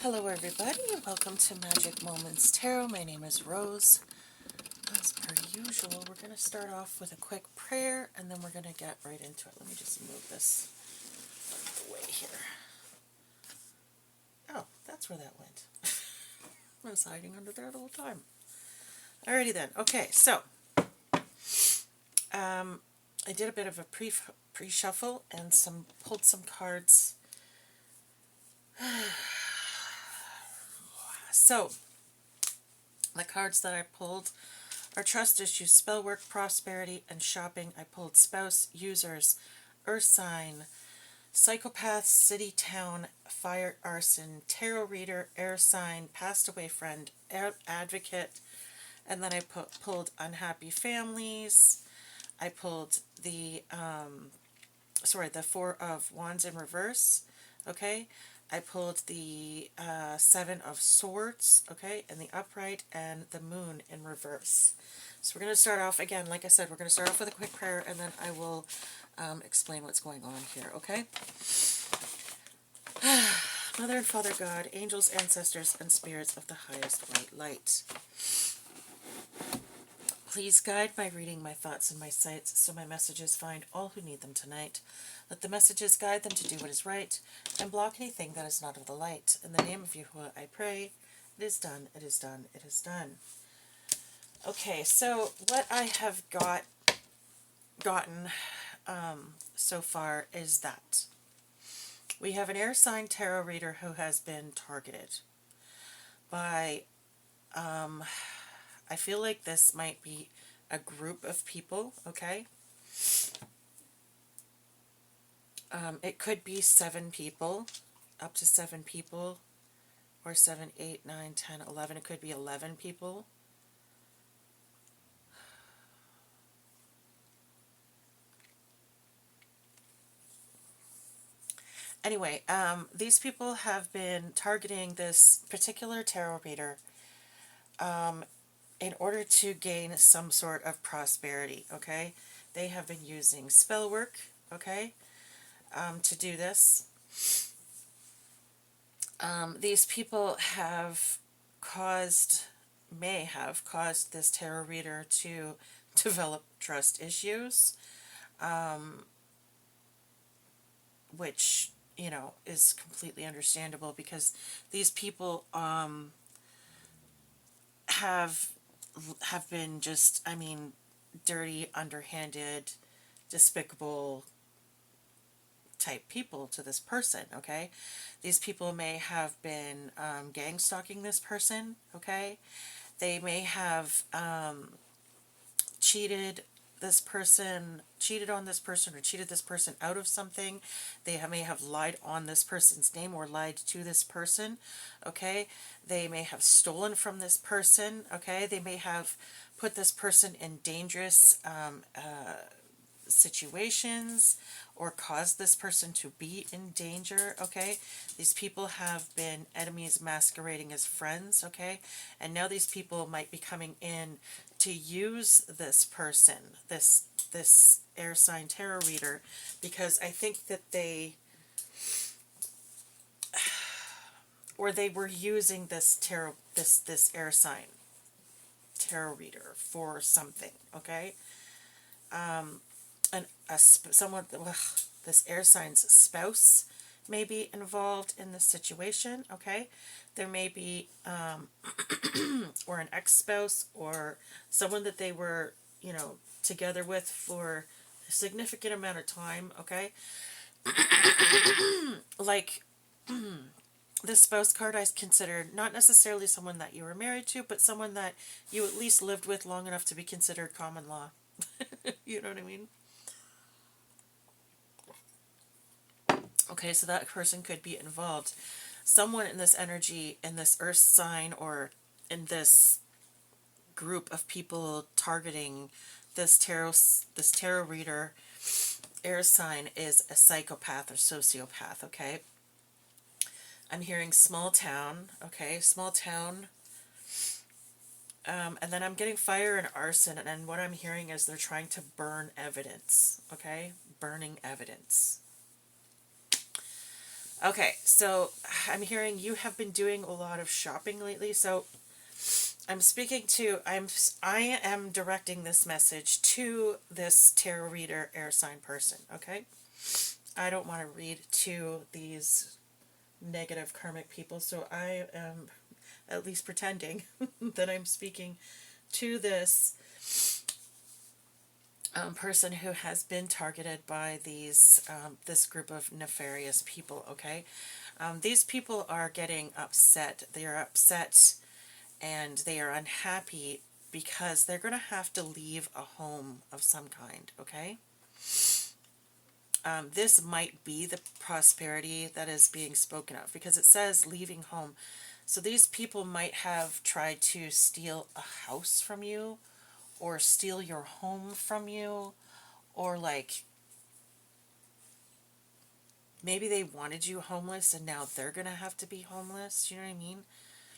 Hello everybody, welcome to Magic Moments Tarot. My name is Rose. As per usual, we're going to start off with a quick prayer and then we're going to get right into it. Let me just move this out of the way here. Oh, that's where that went. I was hiding under there the whole time. Alrighty then. Okay, so I did a bit of a pre-shuffle and pulled some cards. So, the cards that I pulled are trust issues, spell work, prosperity, and shopping. I pulled spouse, users, earth sign, psychopath, city, town, fire, arson, tarot reader, air sign, passed away friend, advocate, and then I pulled unhappy families. I pulled the Four of Wands in reverse. Okay, I pulled the Seven of Swords, okay, and the upright, and the Moon in reverse. So we're going to start off, again, like I said, we're going to start off with a quick prayer, and then I will explain what's going on here, okay? Mother and Father God, angels, ancestors, and spirits of the highest white light, please guide my reading, my thoughts, and my sights, so my messages find all who need them tonight. Let the messages guide them to do what is right, and block anything that is not of the light. In the name of Yahuwah I pray. It is done, it is done, it is done. Okay, so what I have gotten so far is that we have an air sign tarot reader who has been targeted by, I feel like this might be a group of people, okay? It could be 7 people, up to 7 people, or 7, 8, 9, 10, 11. It could be 11 people. Anyway, these people have been targeting this particular tarot reader in order to gain some sort of prosperity, okay? They have been using spell work, okay, to do this. These people may have caused this tarot reader to develop trust issues, which, you know, is completely understandable because these people have been just, I mean, dirty, underhanded, despicable type people to this person, okay? These people may have been gang stalking this person, okay? They may have cheated on this person, or cheated this person out of something. They may have lied on this person's name or lied to this person, okay? They may have stolen from this person, okay? They may have put this person in dangerous situations or caused this person to be in danger, okay? These people have been enemies masquerading as friends, okay? And now these people might be coming in to use this person, this air sign tarot reader, because I think that they were using this this air sign tarot reader for something, okay? This air sign's spouse may be involved in this situation, okay? There may be, or an ex-spouse, or someone that they were, you know, together with for a significant amount of time, okay? Like, this spouse card I consider not necessarily someone that you were married to, but someone that you at least lived with long enough to be considered common law. You know what I mean? Okay, so that person could be involved. Someone in this energy, in this earth sign, or in this group of people targeting this tarot reader air sign is a psychopath or sociopath, okay? I'm hearing small town, okay? Small town. And then I'm getting fire and arson, and what I'm hearing is they're trying to burn evidence, okay? Burning evidence. Okay, so I'm hearing you have been doing a lot of shopping lately. So I am directing this message to this tarot reader air sign person, okay? I don't want to read to these negative karmic people, so I am at least pretending that I'm speaking to this person who has been targeted by this group of nefarious people, okay? These people are getting upset. They are upset and they are unhappy because they're going to have to leave a home of some kind, okay? This might be the prosperity that is being spoken of because it says leaving home. So these people might have tried to steal a house from you or steal your home from you, or like maybe they wanted you homeless and now they're going to have to be homeless. You know what I mean?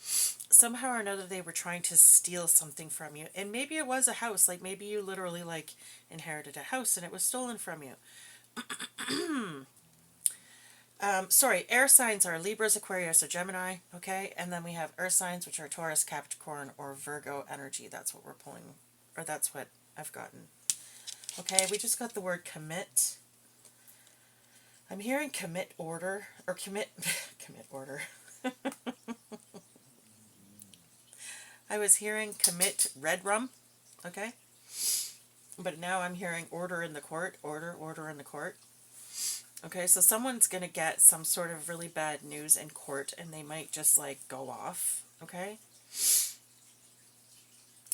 Somehow or another they were trying to steal something from you. And maybe it was a house. Like maybe you literally like inherited a house and it was stolen from you. Sorry, air signs are Libras, Aquarius, or Gemini, okay? And then we have earth signs, which are Taurus, Capricorn, or Virgo energy. That's what we're pulling, or that's what I've gotten. Okay, we just got the word commit. I'm hearing commit order, or commit, commit order. I was hearing commit red rum, okay? But now I'm hearing order in the court, order in the court. Okay, so someone's going to get some sort of really bad news in court and they might just like go off, okay?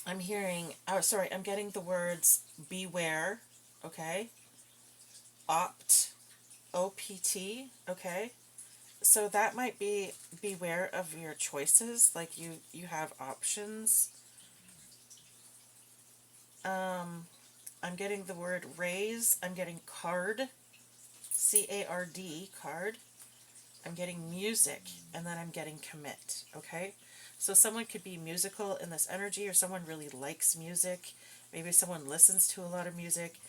I'm hearing, I'm getting the words beware, okay? Opt, OPT, okay? So that might be beware of your choices, like you have options. I'm getting the word raise, I'm getting card, C-A-R-D, card. I'm getting music, and then I'm getting commit, okay? So someone could be musical in this energy, or someone really likes music. Maybe someone listens to a lot of music.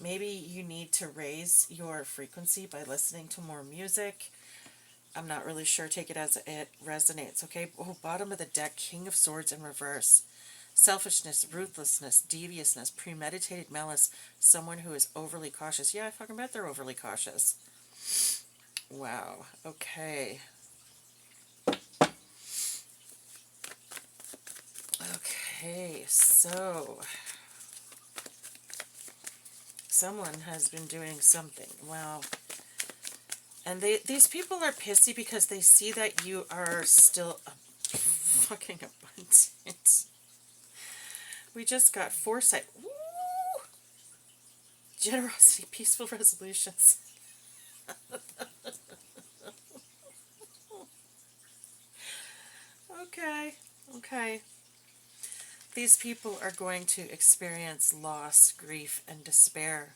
Maybe you need to raise your frequency by listening to more music. I'm not really sure. Take it as it resonates, okay? Oh, bottom of the deck, King of Swords in reverse. Selfishness, ruthlessness, deviousness, premeditated malice, someone who is overly cautious. Yeah, I fucking bet they're overly cautious. Wow, okay. Okay, so someone has been doing something. Wow. And these people are pissy because they see that you are still fucking abundant. We just got foresight. Woo! Generosity, peaceful resolutions. Okay, okay. These people are going to experience loss, grief, and despair.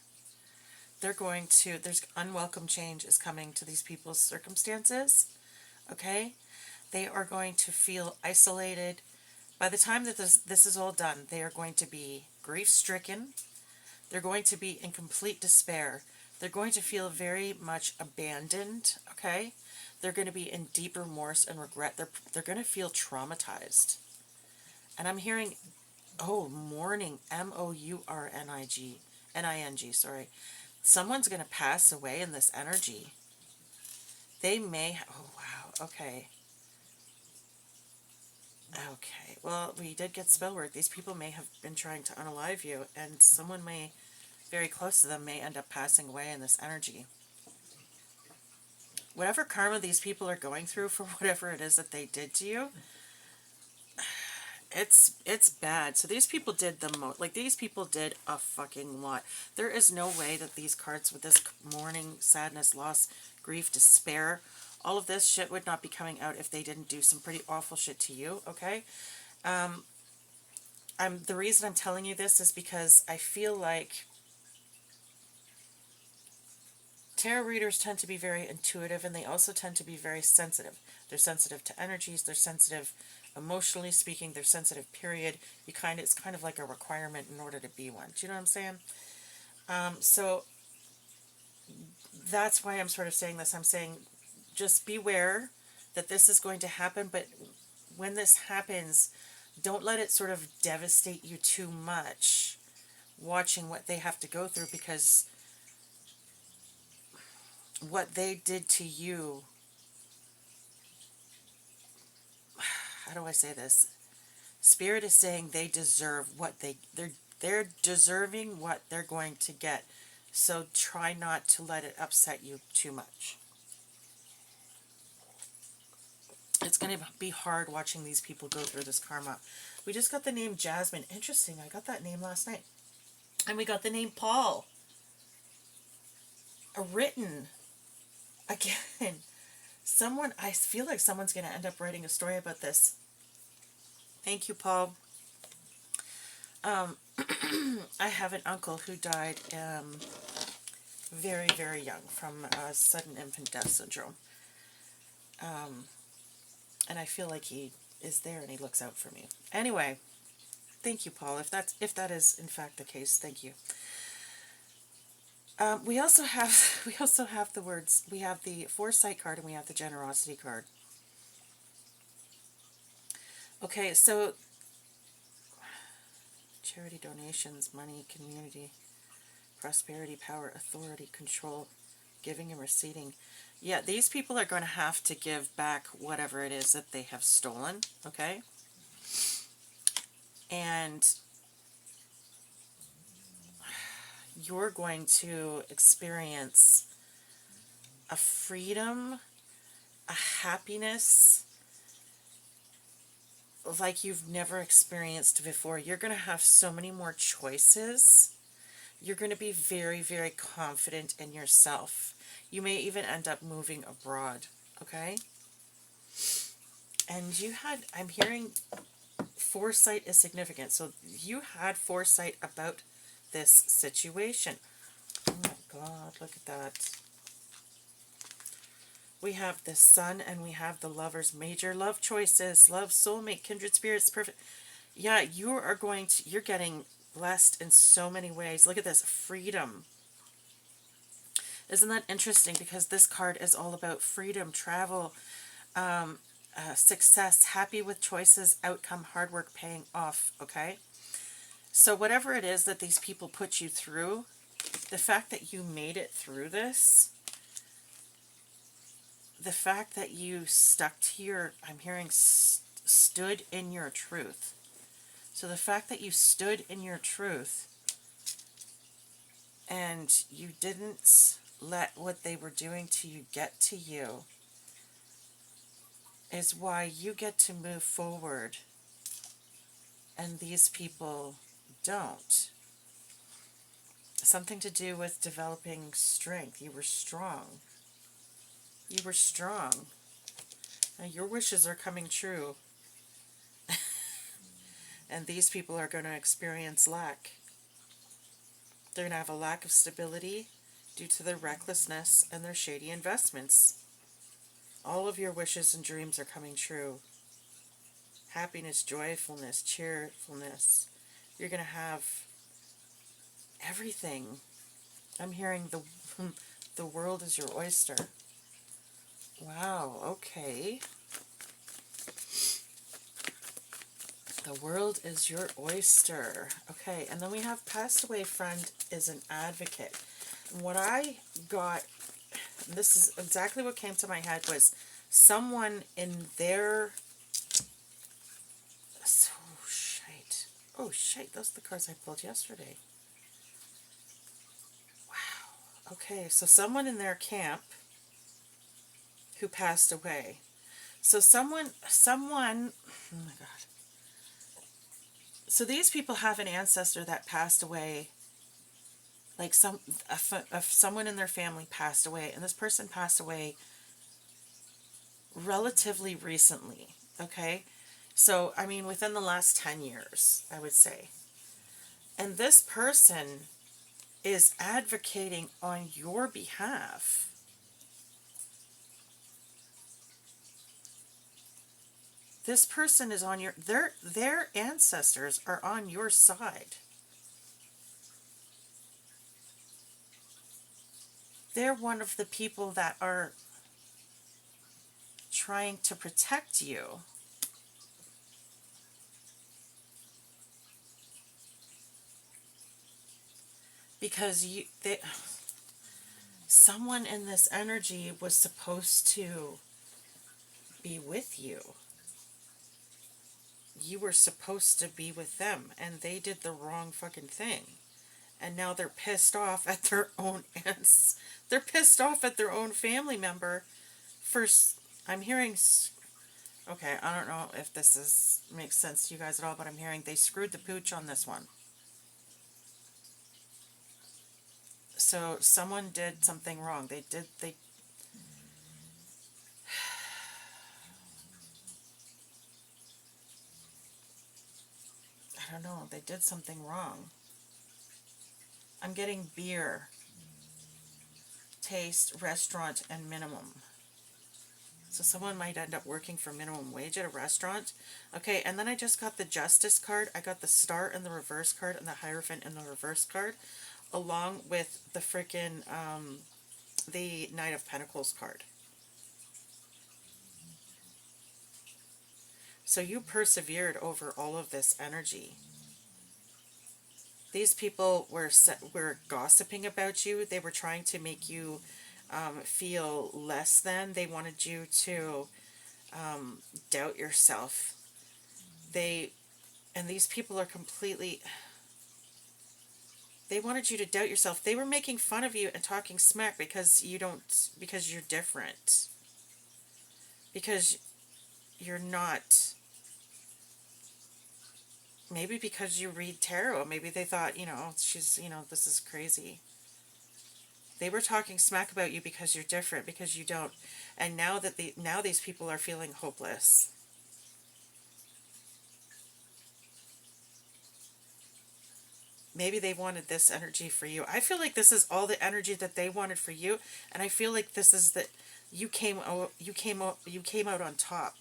There's unwelcome change is coming to these people's circumstances, okay? They are going to feel isolated. By the time that this is all done, they are going to be grief-stricken. They're going to be in complete despair. They're going to feel very much abandoned, okay? They're going to be in deep remorse and regret. They're going to feel traumatized. And I'm hearing, mourning, Mourning, sorry. Someone's going to pass away in this energy. They may, oh wow, okay. Okay, well, we did get spell work. These people may have been trying to unalive you, and someone may, very close to them, may end up passing away in this energy. Whatever karma these people are going through for whatever it is that they did to you, it's bad. So these people did the most, like these people did a fucking lot. There is no way that these cards with this mourning, sadness, loss, grief, despair, all of this shit would not be coming out if they didn't do some pretty awful shit to you, okay? The reason I'm telling you this is because I feel like tarot readers tend to be very intuitive, and they also tend to be very sensitive. They're sensitive to energies, they're sensitive emotionally speaking, they're sensitive, period. It's kind of like a requirement in order to be one. Do you know what I'm saying? So that's why I'm sort of saying this. I'm saying just beware that this is going to happen, but when this happens, don't let it sort of devastate you too much watching what they have to go through, because what they did to you, how do I say this? Spirit is saying they deserve what they're deserving what they're going to get. So try not to let it upset you too much. It's going to be hard watching these people go through this karma. We just got the name Jasmine. Interesting. I got that name last night. And we got the name Paul. Written. Again. I feel like someone's going to end up writing a story about this. Thank you, Paul. I have an uncle who died very, very young from sudden infant death syndrome. And I feel like he is there and he looks out for me. Anyway, thank you, Paul. If that is in fact the case, thank you. We also have the words. We have the foresight card and we have the generosity card. Okay, so charity, donations, money, community, prosperity, power, authority, control, giving and receiving. Yeah, these people are going to have to give back whatever it is that they have stolen, okay? And you're going to experience a freedom, a happiness like you've never experienced before. You're going to have so many more choices. You're going to be very, very confident in yourself. You may even end up moving abroad, okay? And I'm hearing foresight is significant. So you had foresight about this situation. Oh my God, look at that. We have the Sun and we have the Lovers. Major love choices, love, soulmate, kindred spirits, perfect. Yeah, you're getting blessed in so many ways. Look at this, freedom. Isn't that interesting? Because this card is all about freedom, travel, success, happy with choices, outcome, hard work paying off, okay? So whatever it is that these people put you through, the fact that you made it through this, the fact that you stuck to your, I'm hearing stood in your truth. So the fact that you stood in your truth and you didn't let what they were doing to you get to you is why you get to move forward and these people don't. Something to do with developing strength. You were strong. You were strong. Now your wishes are coming true. And these people are going to experience lack. They're going to have a lack of stability due to their recklessness and their shady investments. All of your wishes and dreams are coming true. Happiness, joyfulness, cheerfulness. You're going to have everything. I'm hearing the world is your oyster. Wow, okay. The world is your oyster. Okay, and then we have passed away friend is an advocate. And what I got, and this is exactly what came to my head, was someone in their... Oh, shite. Those are the cards I pulled yesterday. Wow. Okay, so someone in their camp who passed away. So someone, oh my God. So these people have an ancestor that passed away, like someone in their family passed away, and this person passed away relatively recently, okay? So, I mean, within the last 10 years, I would say. And this person is advocating on your behalf. This person is on your, their ancestors are on your side. They're one of the people that are trying to protect you. Because someone in this energy was supposed to be with you. You were supposed to be with them, and they did the wrong fucking thing. And now they're pissed off at their own aunts. They're pissed off at their own family member for, I'm hearing, okay, I don't know if this makes sense to you guys at all, but I'm hearing they screwed the pooch on this one. So someone did something wrong. They I don't know, they did something wrong. I'm getting beer, taste, restaurant, and minimum. So someone might end up working for minimum wage at a restaurant. Okay, and then I just got the Justice card. I got the Star in the reverse card and the Hierophant in the reverse card, along with the frickin' the Knight of Pentacles card. So you persevered over all of this energy. These people were gossiping about you. They were trying to make you feel less than. They wanted you to doubt yourself. And these people are completely, they wanted you to doubt yourself. They were making fun of you and talking smack because because you're different. Because you're not, maybe because you read tarot. Maybe they thought, she's, this is crazy. They were talking smack about you because you're different, because you don't. And now these people are feeling hopeless. Maybe they wanted this energy for you. I feel like this is all the energy that they wanted for you, and I feel like this is that you came out on top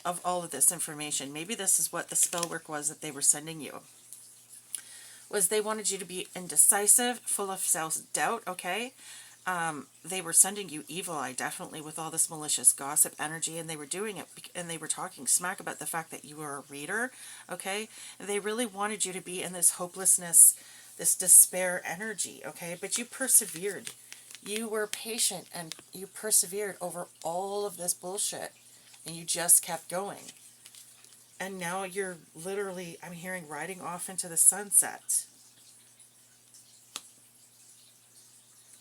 of all of this information. Maybe this is what the spell work was that they were sending you. Was they wanted you to be indecisive, full of self-doubt, okay? They were sending you evil eye, definitely, with all this malicious gossip energy, and they were doing it, and they were talking smack about the fact that you were a reader, okay? And they really wanted you to be in this hopelessness, this despair energy, okay? But you persevered. You were patient, and you persevered over all of this bullshit, and you just kept going. And now you're literally, I'm hearing, riding off into the sunset.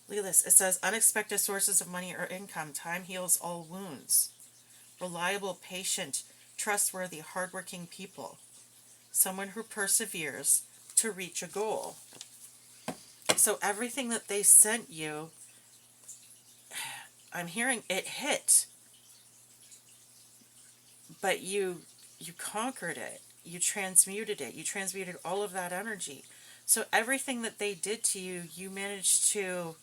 Look at this. It says, unexpected sources of money or income. Time heals all wounds. Reliable, patient, trustworthy, hardworking people. Someone who perseveres to reach a goal. So everything that they sent you, I'm hearing it hit. But you conquered it. You transmuted it. You transmuted all of that energy. So everything that they did to you, you managed to,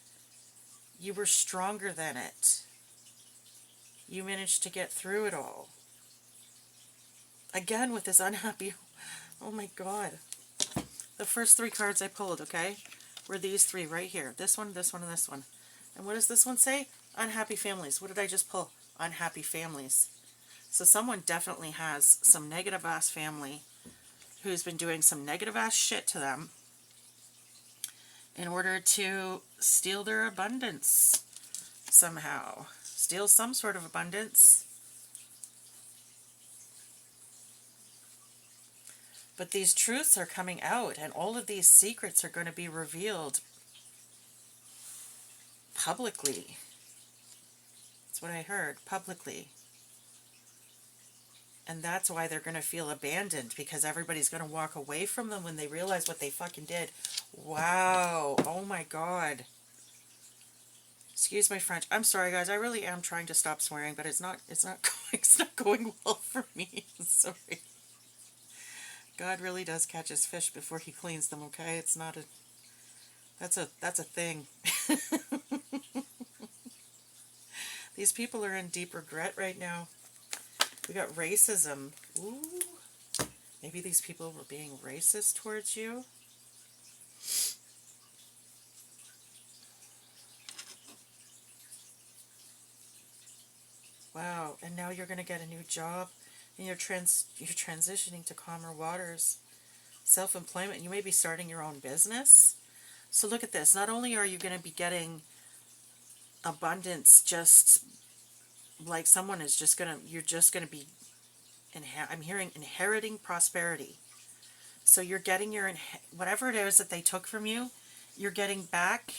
you were stronger than it. You managed to get through it all. Again, with this unhappy, oh my God. The first three cards I pulled, okay, were these three right here. This one, and this one. And what does this one say? Unhappy families. What did I just pull? Unhappy families. So someone definitely has some negative ass family who's been doing some negative ass shit to them in order to steal their abundance somehow. Steal some sort of abundance. But these truths are coming out, and all of these secrets are going to be revealed publicly. That's what I heard, publicly. And that's why they're going to feel abandoned, because everybody's going to walk away from them when they realize what they fucking did. Wow. Oh my God. Excuse my French. I'm sorry, guys. I really am trying to stop swearing, but it's not going well for me. Sorry. God really does catch his fish before he cleans them, okay? It's not a, that's a thing. These people are in deep regret right now. We got racism. Ooh. Maybe these people were being racist towards you. Wow. And now you're going to get a new job, and you're transitioning to calmer waters, self-employment. You may be starting your own business. So look at this. Not only are you going to be getting abundance, just like someone is just going to, you're just going to be, I'm hearing inheriting prosperity. So you're getting your, whatever it is that they took from you, you're getting back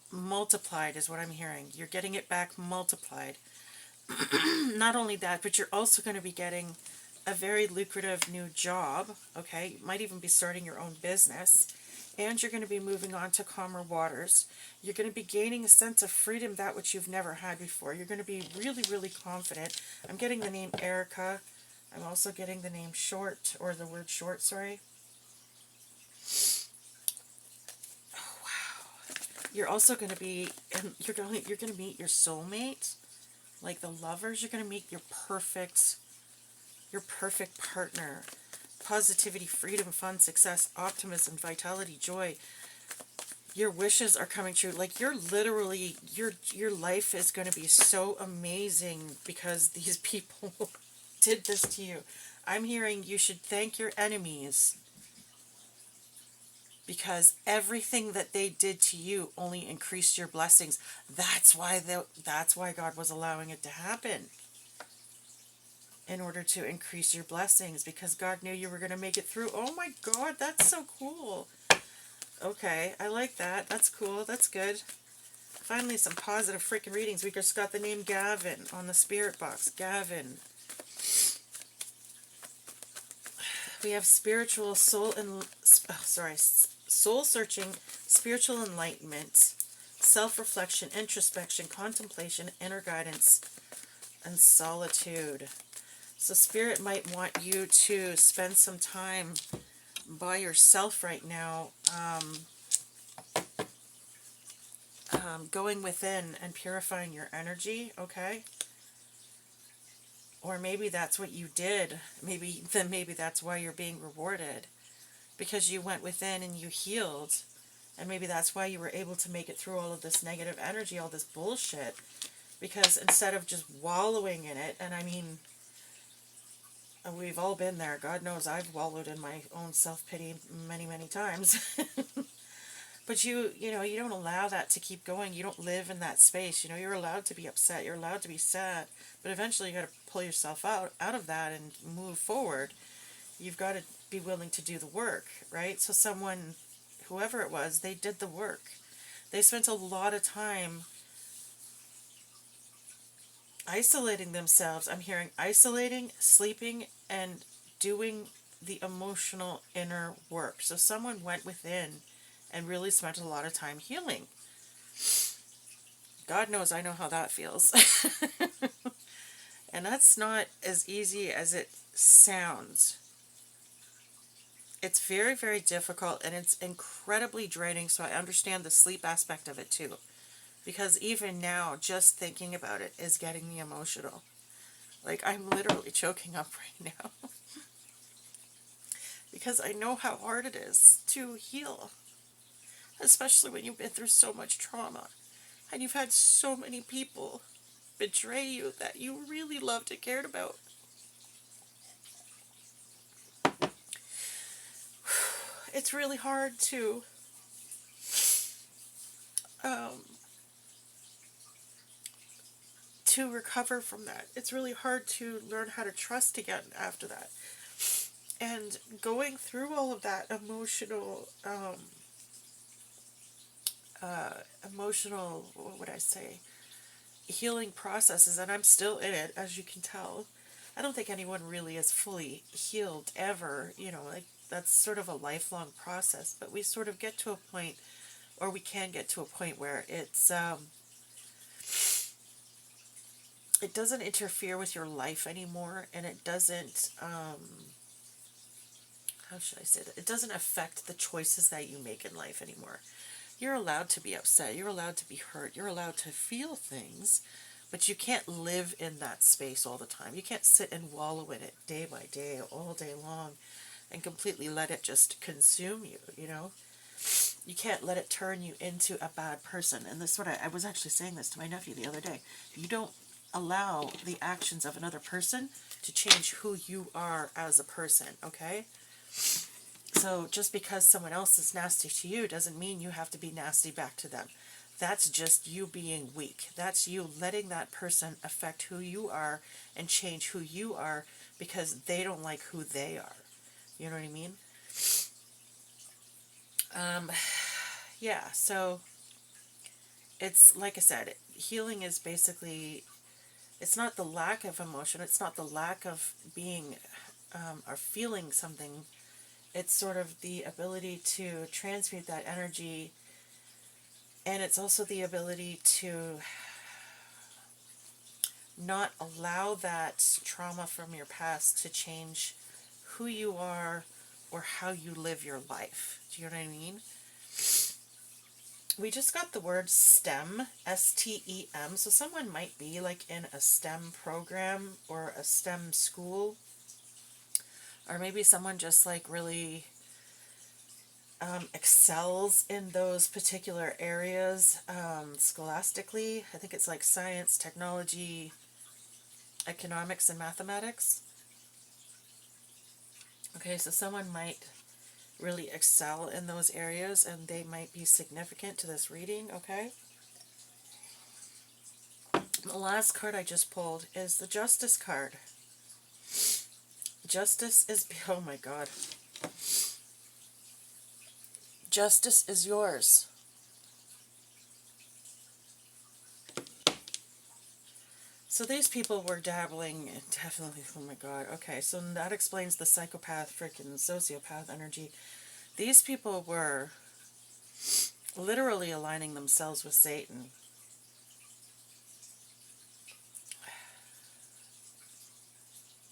multiplied is what I'm hearing. You're getting it back multiplied. Not only that, but you're also going to be getting a very lucrative new job, okay? You might even be starting your own business, and you're going to be moving on to calmer waters. You're going to be gaining a sense of freedom, that which you've never had before. You're going to be really, really confident. I'm getting the name Erica. I'm also getting the name Short, or the word short, sorry. Oh, wow. You're also going to be, and you're going to meet your soulmate, like the lovers. You're going to meet your perfect partner. Positivity, freedom, fun, success, optimism, vitality, joy. Your wishes are coming true. Like, you're literally, your life is going to be so amazing because these people did this to you. I'm hearing you should thank your enemies, because everything that they did to you only increased your blessings. That's why God was allowing it to happen, in order to increase your blessings, because God knew you were going to make it through. Oh my God, that's so cool. Okay, I like that. That's cool. That's good. Finally, some positive freaking readings. We just got the name Gavin on the spirit box. Gavin. We have spiritual soul and soul searching, spiritual enlightenment, self-reflection, introspection, contemplation, inner guidance, and solitude. So Spirit might want you to spend some time by yourself right now, going within and purifying your energy, okay? Or maybe that's what you did. Maybe that's why you're being rewarded, because you went within and you healed, and maybe that's why you were able to make it through all of this negative energy, all this bullshit, because instead of just wallowing in it, and I mean, we've all been there. God knows I've wallowed in my own self-pity many, many times. But you know, you don't allow that to keep going. You don't live in that space. You know, you're allowed to be upset. You're allowed to be sad. But eventually you got to pull yourself out of that and move forward. You've got to be willing to do the work, right? So someone, whoever it was, they did the work. They spent a lot of time isolating themselves. I'm hearing isolating, sleeping, and doing the emotional inner work. So someone went within and really spent a lot of time healing. God knows I know how that feels. And that's not as easy as it sounds. It's very, very difficult, and it's incredibly draining, so I understand the sleep aspect of it too. Because even now, just thinking about it is getting me emotional. Like, I'm literally choking up right now. Because I know how hard it is to heal. Especially when you've been through so much trauma. And you've had so many people betray you that you really loved and cared about. It's really hard to recover from that. It's really hard to learn how to trust again after that. And going through all of that emotional, what would I say, healing processes, and I'm still in it, as you can tell. I don't think anyone really is fully healed ever, you know, like, that's sort of a lifelong process, but we sort of get to a point, or we can get to a point where it doesn't interfere with your life anymore, and it doesn't, how should I say that? It doesn't affect the choices that you make in life anymore. You're allowed to be upset, you're allowed to be hurt, you're allowed to feel things, but you can't live in that space all the time. You can't sit and wallow in it day by day, all day long, and completely let it just consume you, you know? You can't let it turn you into a bad person. And this is what I was actually saying this to my nephew the other day. You don't allow the actions of another person to change who you are as a person, okay? So just because someone else is nasty to you doesn't mean you have to be nasty back to them. That's just you being weak. That's you letting that person affect who you are and change who you are because they don't like who they are. You know what I mean? Yeah, so it's like I said, healing is basically, it's not the lack of emotion, it's not the lack of being or feeling something. It's sort of the ability to transmute that energy, and it's also the ability to not allow that trauma from your past to change who you are or how you live your life. Do you know what I mean? We just got the word STEM, STEM, so someone might be like in a STEM program or a STEM school, or maybe someone just like really excels in those particular areas scholastically. I think it's like science, technology, economics, and mathematics. Okay, so someone might really excel in those areas and they might be significant to this reading, okay? The last card I just pulled is the Justice card. Justice is, oh my god. Justice is yours. So these people were dabbling, definitely, oh my god, okay, so that explains the psychopath, freaking sociopath energy. These people were literally aligning themselves with Satan.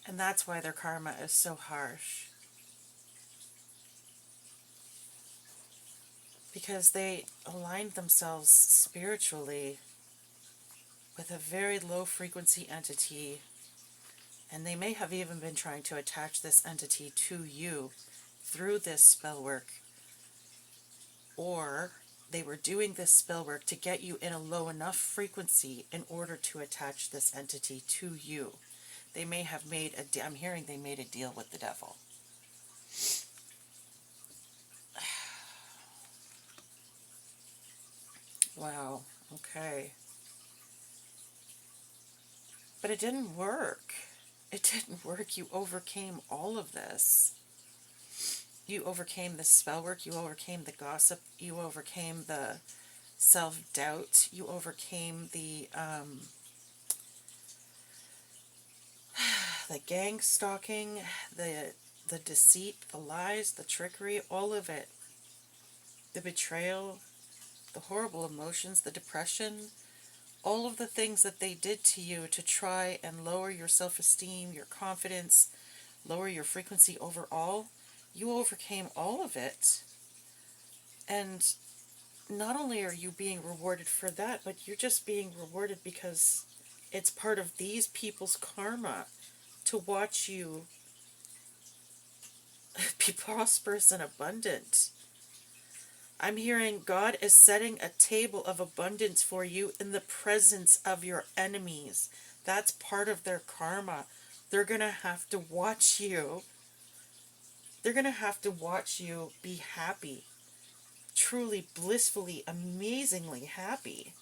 And that's why their karma is so harsh. Because they aligned themselves spiritually with a very low frequency entity, and they may have even been trying to attach this entity to you through this spell work, or they were doing this spell work to get you in a low enough frequency in order to attach this entity to you. They may have made I'm hearing they made a deal with the devil. Wow, okay. But it didn't work. It didn't work. You overcame all of this. You overcame the spell work, you overcame the gossip, you overcame the self-doubt, you overcame the gang stalking, the deceit, the lies, the trickery, all of it. The betrayal, the horrible emotions, the depression, all of the things that they did to you to try and lower your self-esteem, your confidence, lower your frequency overall, you overcame all of it. And not only are you being rewarded for that, but you're just being rewarded because it's part of these people's karma to watch you be prosperous and abundant. I'm hearing God is setting a table of abundance for you in the presence of your enemies. That's part of their karma. They're going to have to watch you. They're going to have to watch you be happy. Truly, blissfully, amazingly happy.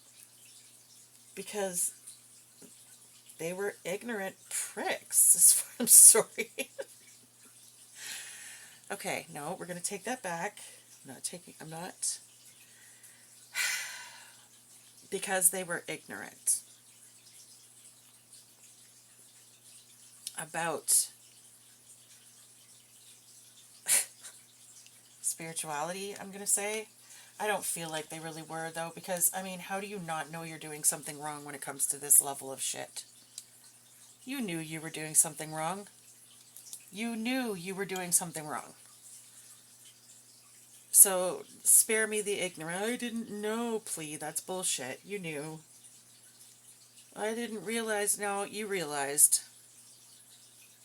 Because they were ignorant pricks. I'm sorry. Okay, no, we're going to take that back. I'm not. Because they were ignorant about spirituality, I'm going to say. I don't feel like they really were, though, because, I mean, how do you not know you're doing something wrong when it comes to this level of shit? You knew you were doing something wrong. You knew you were doing something wrong. So, spare me the ignorant. I didn't know plea. That's bullshit. You knew. I didn't realize. No, you realized.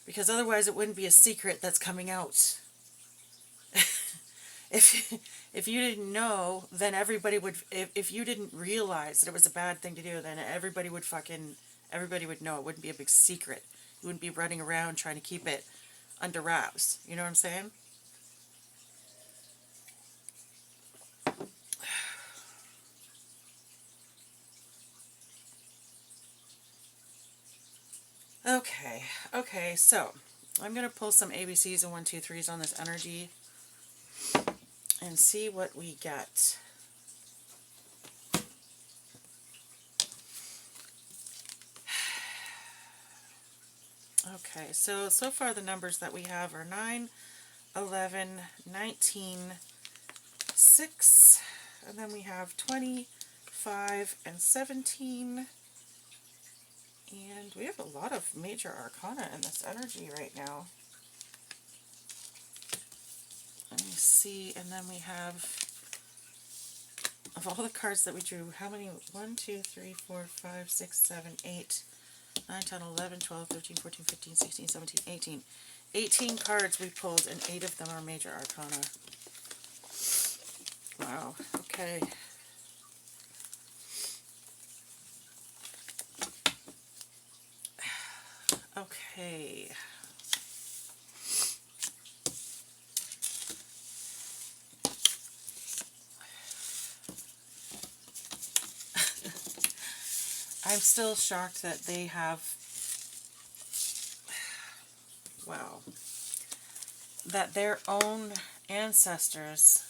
Because otherwise it wouldn't be a secret that's coming out. if you didn't know, then everybody would, if you didn't realize that it was a bad thing to do, then everybody would know. It wouldn't be a big secret. You wouldn't be running around trying to keep it under wraps. You know what I'm saying? Okay, okay, so I'm going to pull some ABCs and 1, 2, 3s on this energy and see what we get. Okay, so far the numbers that we have are 9, 11, 19, 6, and then we have 20, 5, and 17. And we have a lot of major arcana in this energy right now. Let me see, and then we have, of all the cards that we drew, how many? 1, 2, 3, 4, 5, 6, 7, 8, 9, 10, 11, 12, 13, 14, 15, 16, 17, 18. 18 cards we pulled, and 8 of them are major arcana. Wow, okay. Okay. I'm still shocked that they have, wow, that their own ancestors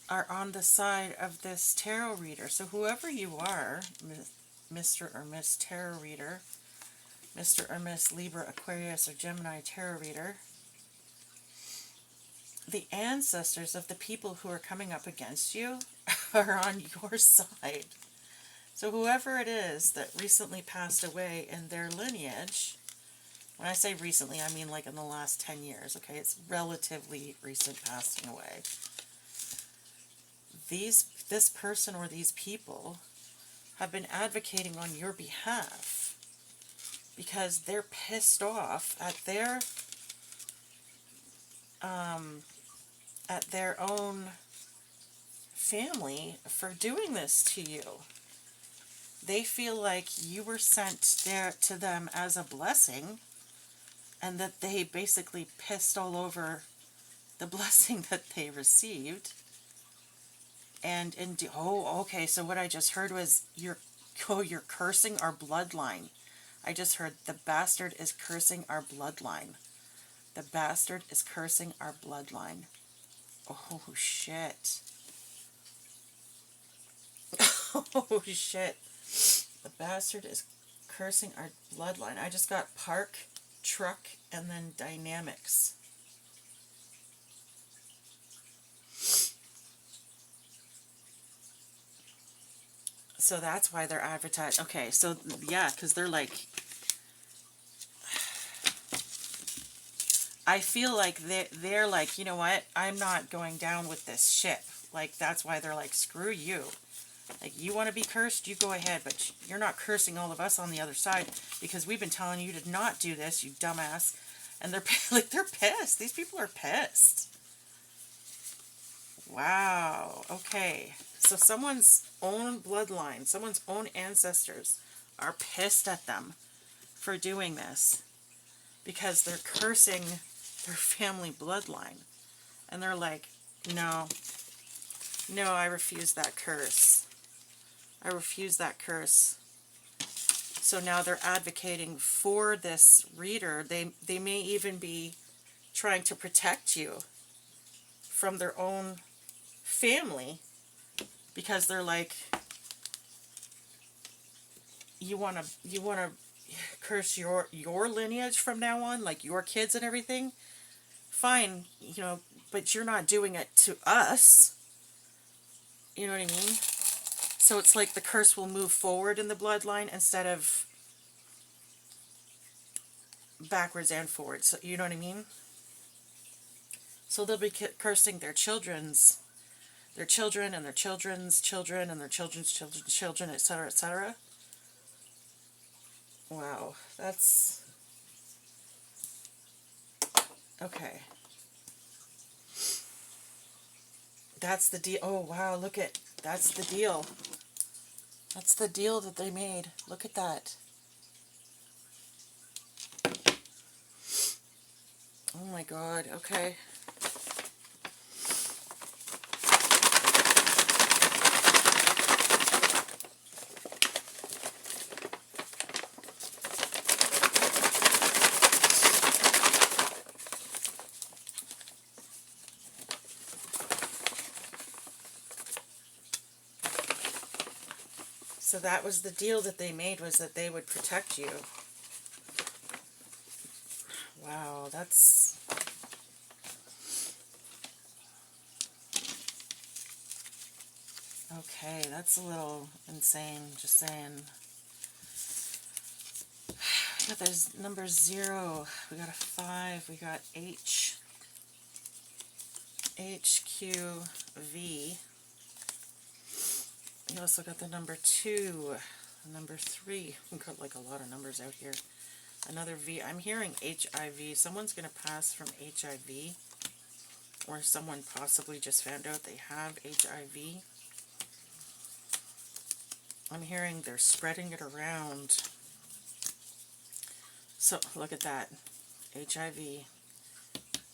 are on the side of this tarot reader. So whoever you are, Mr. or Miss Tarot Reader, Mr. or Miss Libra, Aquarius, or Gemini Tarot Reader, the ancestors of the people who are coming up against you are on your side. So whoever it is that recently passed away in their lineage, when I say recently, I mean like in the last 10 years, okay? It's relatively recent passing away. This person or these people have been advocating on your behalf because they're pissed off at their own family for doing this to you. They feel like you were sent there to them as a blessing, and that they basically pissed all over the blessing that they received. And okay, so what I just heard was you're cursing our bloodline. I just heard the bastard is cursing our bloodline. The bastard is cursing our bloodline. Oh shit. Oh shit. The bastard is cursing our bloodline. I just got park, truck, and then dynamics. So that's why they're advertised. Okay, so yeah, because they're like, I feel like they're like, you know what? I'm not going down with this ship. Like, that's why they're like, screw you. Like, you want to be cursed, you go ahead, but you're not cursing all of us on the other side because we've been telling you to not do this, you dumbass. And they're like, they're pissed. These people are pissed. Wow. Okay. So someone's own bloodline, someone's own ancestors are pissed at them for doing this because they're cursing their family bloodline. And they're like, no, I refuse that curse. I refuse that curse. So now they're advocating for this reader. They may even be trying to protect you from their own family because they're like, you want to curse your lineage from now on, like your kids and everything. Fine, but you're not doing it to us. You know what I mean? So it's like the curse will move forward in the bloodline instead of backwards and forwards. So, you know what I mean? So they'll be cursing their children and their children's children and their children's children's children, etc., etc. Wow, that's okay. That's the deal. Oh, wow, look at, that's the deal. That's the deal that they made. Look at that. Oh my God, okay. So that was the deal that they made, was that they would protect you. Wow, that's... Okay, that's a little insane, just saying. Yeah, there's number 0. We got a 5. We got H. H, Q, V. You also got the number 2. Number 3. We've got like a lot of numbers out here. Another V. I'm hearing HIV. Someone's going to pass from HIV. Or someone possibly just found out they have HIV. I'm hearing they're spreading it around. So, look at that. HIV,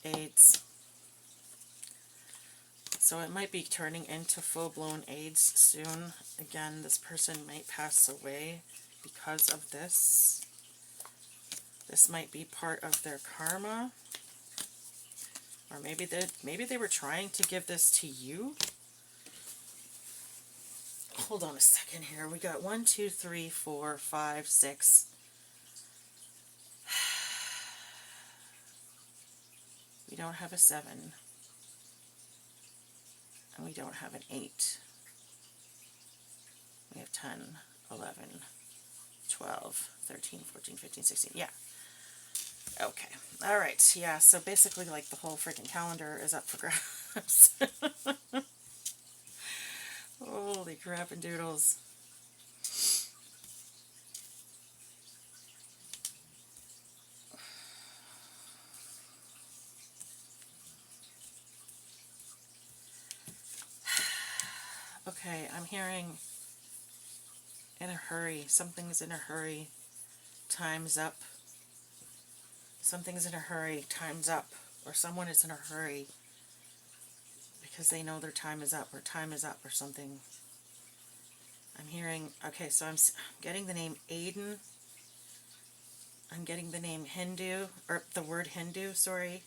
AIDS. So it might be turning into full-blown AIDS soon. Again, this person might pass away because of this. This might be part of their karma. Or maybe they were trying to give this to you. Hold on a second here. We got 1, 2, 3, 4, 5, 6. We don't have a 7. And we don't have an 8. We have 10, 11, 12, 13, 14, 15, 16. Yeah. Okay. Alright. Yeah, so basically like the whole freaking calendar is up for grabs. Holy crap and doodles. Okay, I'm hearing in a hurry. Something's in a hurry. Time's up. Something's in a hurry. Time's up. Or someone is in a hurry because they know their time is up, or time is up, or something. I'm hearing, okay, so I'm getting the name Aiden. I'm getting the name Hindu, or the word Hindu, sorry.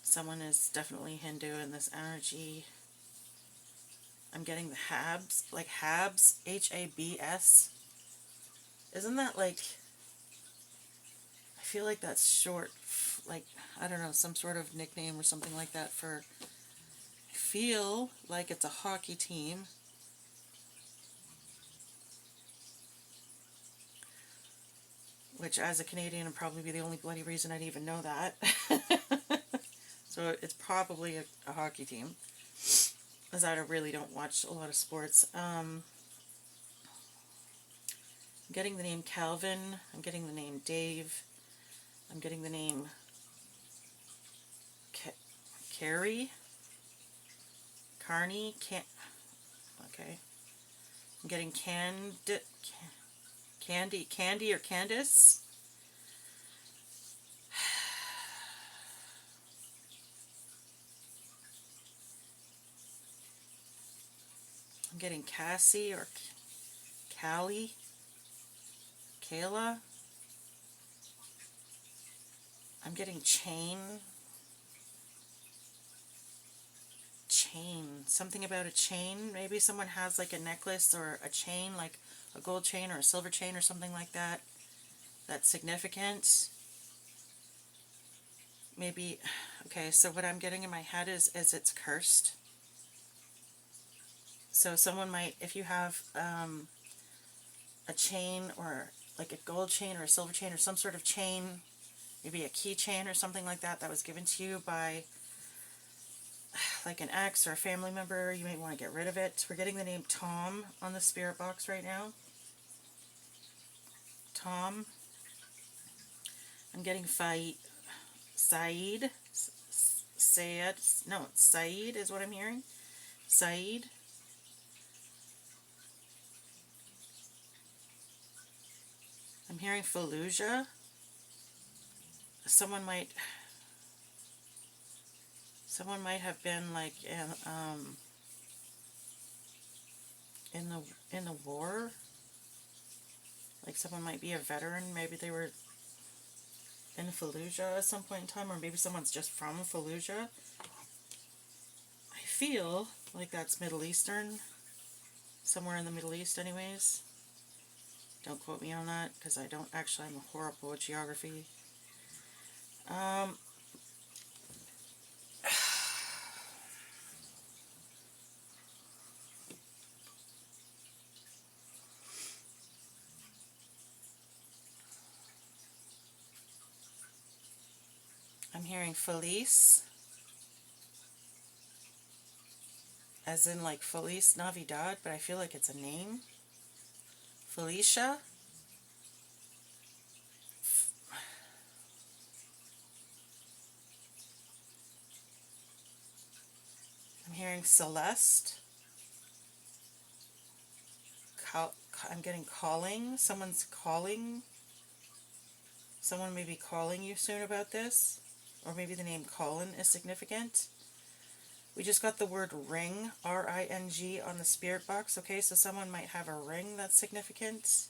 Someone is definitely Hindu in this energy. I'm getting the Habs, like Habs, H-A-B-S. Isn't that like, I feel like that's short, like, I don't know, some sort of nickname or something like that for, I feel like it's a hockey team. Which, as a Canadian, would probably be the only bloody reason I'd even know that. So it's probably a hockey team, as I really don't watch a lot of sports. I'm getting the name Calvin. I'm getting the name Dave. I'm getting the name Carrie. Carney. Okay. I'm getting Candy or Candace. I'm getting Cassie or Callie. Kayla. I'm getting chain. Something about a chain. Maybe someone has like a necklace or a chain, like a gold chain or a silver chain or something like that. That's significant. Maybe, okay, so what I'm getting in my head is it's cursed. So someone might, if you have a chain or like a gold chain or a silver chain or some sort of chain, maybe a key chain or something like that that was given to you by like an ex or a family member, you may want to get rid of it. We're getting the name Tom on the spirit box right now. Tom. I'm getting Saeed. Sayed. No, it's Saeed is what I'm hearing. Saeed. I'm hearing Fallujah. Someone might have been like in the war. Like someone might be a veteran. Maybe they were in Fallujah at some point in time, or maybe someone's just from Fallujah. I feel like that's Middle Eastern. Somewhere in the Middle East anyways. Don't quote me on that, because I don't actually, I'm horrible at geography. I'm hearing Feliz, as in like Feliz Navidad, but I feel like it's a name. Felicia. I'm hearing Celeste. I'm getting calling. Someone's calling. Someone may be calling you soon about this. Or maybe the name Colin is significant. We just got the word ring, R-I-N-G, on the spirit box. Okay, so someone might have a ring that's significant.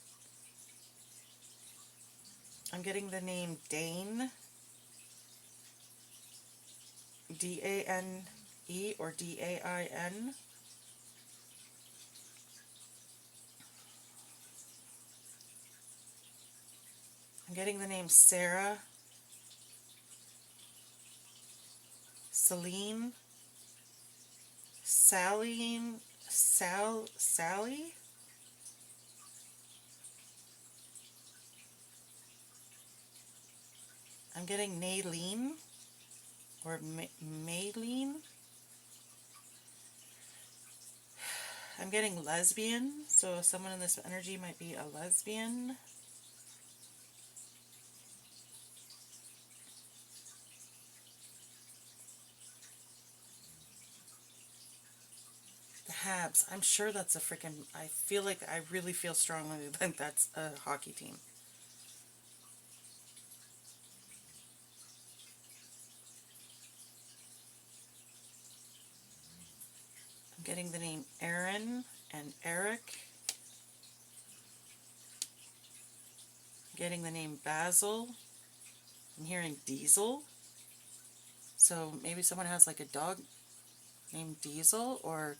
I'm getting the name Dane. D-A-N-E or D-A-I-N. I'm getting the name Sarah. Celine. Sally. I'm getting Nayleen or Maylene. I'm getting lesbian, so someone in this energy might be a lesbian. The Habs. I'm sure that's a freaking... I really feel strongly that that's a hockey team. I'm getting the name Aaron and Eric. I'm getting the name Basil. I'm hearing Diesel. So maybe someone has like a dog named Diesel, or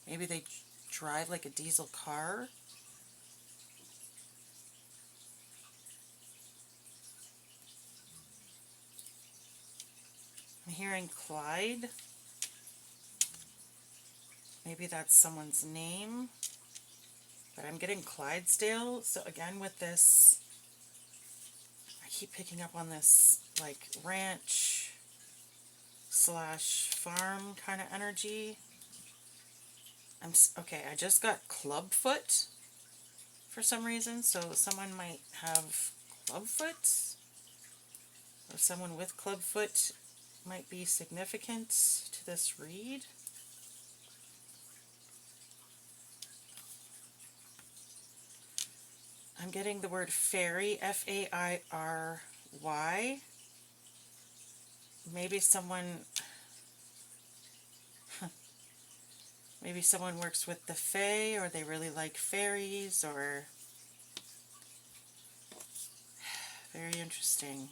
maybe they drive like a diesel car. I'm hearing Clyde. Maybe that's someone's name. But I'm getting Clydesdale. So again with this, I keep picking up on this like ranch slash farm kind of energy. Okay, I just got Clubfoot for some reason. So someone might have Clubfoot. Or someone with Clubfoot might be significant to this read. I'm getting the word fairy, F-A-I-R-Y. Maybe someone works with the fae, or they really like fairies, or... Very interesting.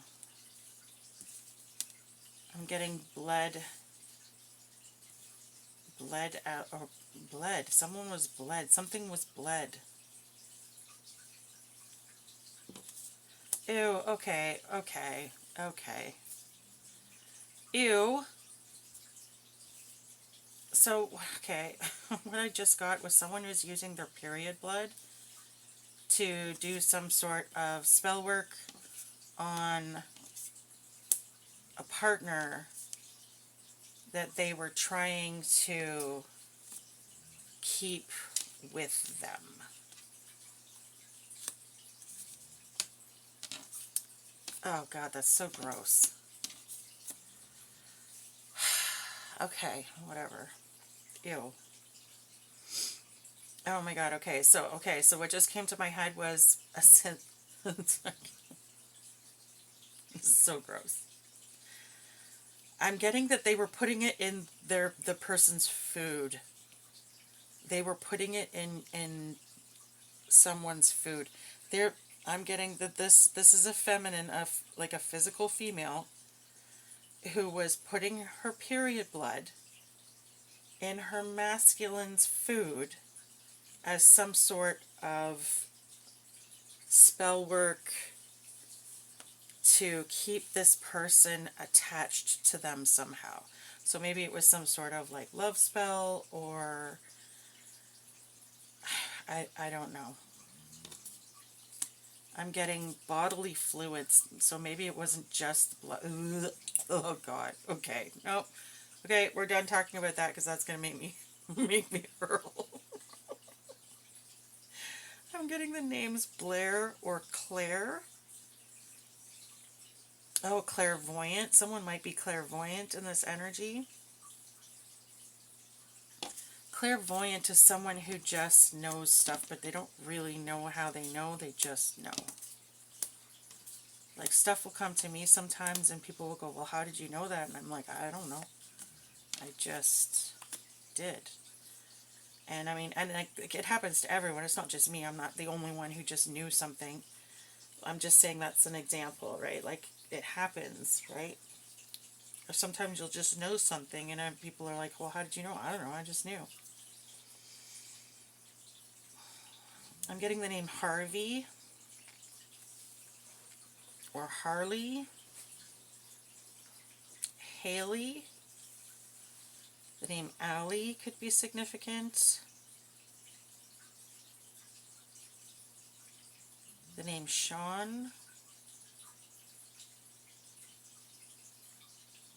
I'm getting bled out, or bled. Someone was bled. Something was bled. Ew, okay. Ew. So, okay, what I just got was someone who's using their period blood to do some sort of spell work on a partner that they were trying to keep with them. Oh God, that's so gross. Okay, whatever. Ew. Oh my god, okay, so what just came to my head was a this is so gross. I'm getting that they were putting it in the person's food. They were putting it in someone's food. There, I'm getting that this is a feminine, of like a physical female, who was putting her period blood in her masculine's food as some sort of spell work to keep this person attached to them somehow. So maybe it was some sort of like love spell, or I don't know. I'm getting bodily fluids, so maybe it wasn't just blood. Ugh. Oh god. Okay. Nope. Okay, we're done talking about that because that's gonna make me make me hurl. I'm getting the names Blair or Claire. Oh, clairvoyant. Someone might be clairvoyant in this energy. Clairvoyant is someone who just knows stuff, but they don't really know how they know, they just know. Like, stuff will come to me sometimes and people will go, well, how did you know that? And I'm like, I don't know. I just did. And I mean, and it happens to everyone. It's not just me. I'm not the only one who just knew something. I'm just saying that's an example, right? Like, it happens, right? Or sometimes you'll just know something and people are like, well, how did you know? I don't know. I just knew. I'm getting the name Harvey or Harley, Haley. The name Allie could be significant. The name Sean.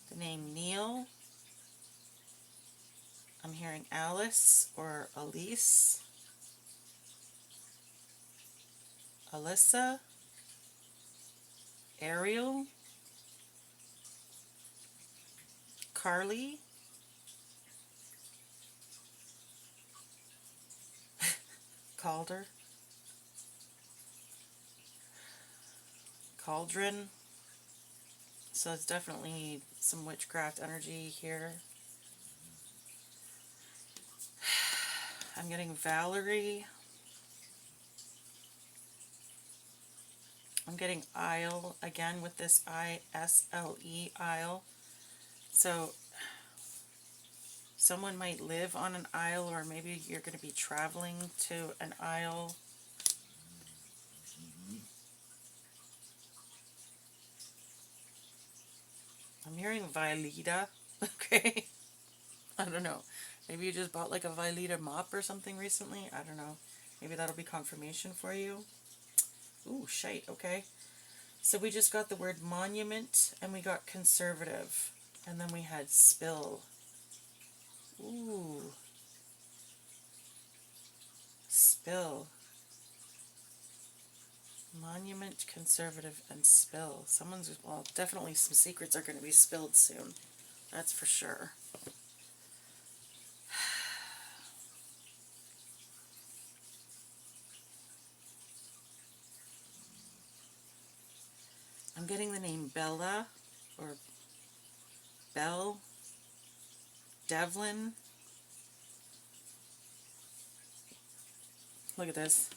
The name Neil. I'm hearing Alice or Elise. Alyssa. Ariel. Carly. Calder. Cauldron. So it's definitely some witchcraft energy here. I'm getting Valerie. I'm getting Isle again with this ISLE, Isle. So someone might live on an isle, or maybe you're going to be traveling to an isle. I'm hearing Violeta. Okay. I don't know. Maybe you just bought like a Violeta mop or something recently. I don't know. Maybe that'll be confirmation for you. Ooh, shite. Okay. So we just got the word monument and we got conservative. And then we had spill. Ooh. Spill. Monument, conservative, and spill. Someone's, well, definitely some secrets are going to be spilled soon. That's for sure. I'm getting the name Bella or Belle, Devlin. Look at this.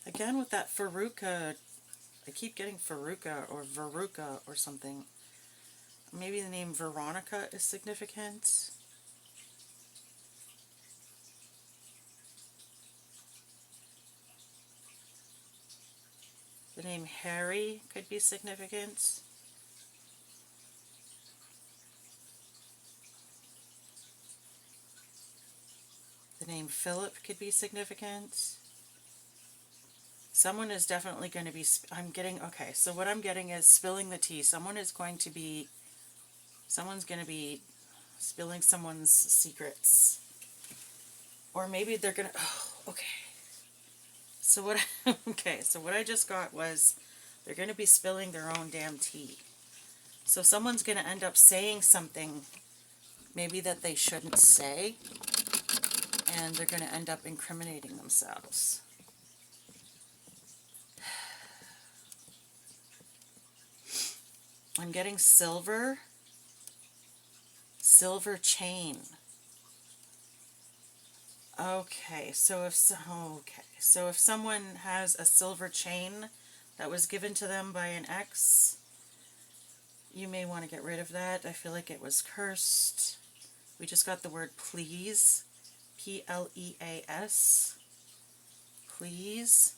Again with that Faruka, I keep getting Faruka or Veruca or something. Maybe the name Veronica is significant. The name Harry could be significant. The name Philip could be significant. Someone is definitely going to be, I'm getting, okay, so what I'm getting is spilling the tea. Someone's going to be spilling someone's secrets. Or maybe they're going to, oh, okay. So what, okay, so what I just got was They're going to be spilling their own damn tea. So someone's going to end up saying something maybe that they shouldn't say, and they're going to end up incriminating themselves. I'm getting silver chain. Okay, so if someone has a silver chain that was given to them by an ex, you may want to get rid of that. I feel like it was cursed. We just got the word please, P-L-E-A-S, please.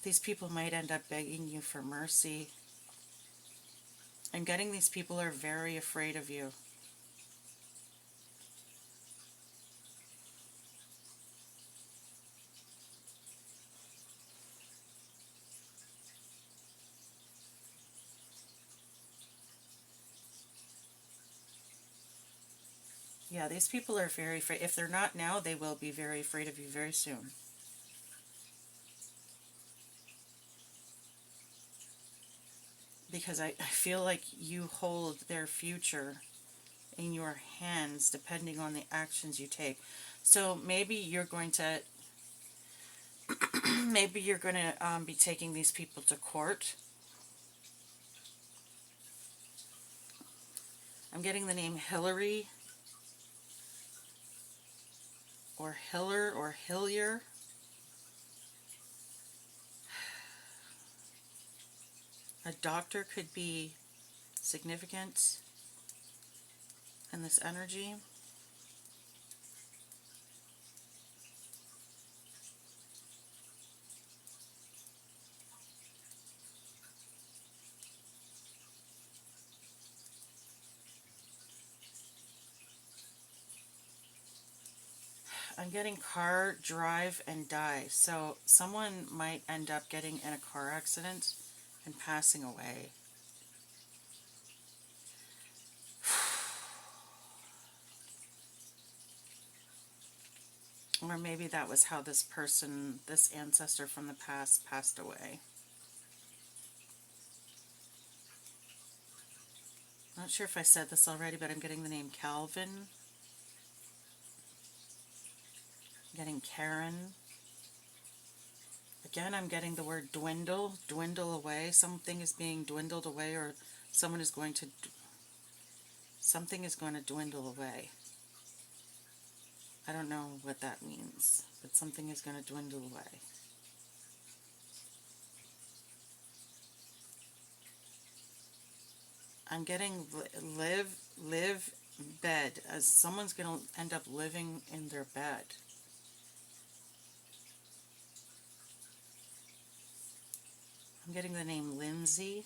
These people might end up begging you for mercy. I'm getting these people are very afraid of you. Yeah, these people are very afraid. If they're not now, they will be very afraid of you very soon. Because I feel like you hold their future in your hands depending on the actions you take. So maybe you're going to be taking these people to court. I'm getting the name Hillary or Hiller or Hillier. A doctor could be significant in this energy. I'm getting car, drive, and die. So someone might end up getting in a car accident and passing away. Or maybe that was how this person, this ancestor from the past, passed away. Not sure if I said this already, but I'm getting the name Calvin. I'm getting Karen. Again, I'm getting the word dwindle, dwindle away. Something is being dwindled away, or something is going to dwindle away. I don't know what that means, but something is going to dwindle away. I'm getting live, bed, as someone's going to end up living in their bed. I'm getting the name Lindsay.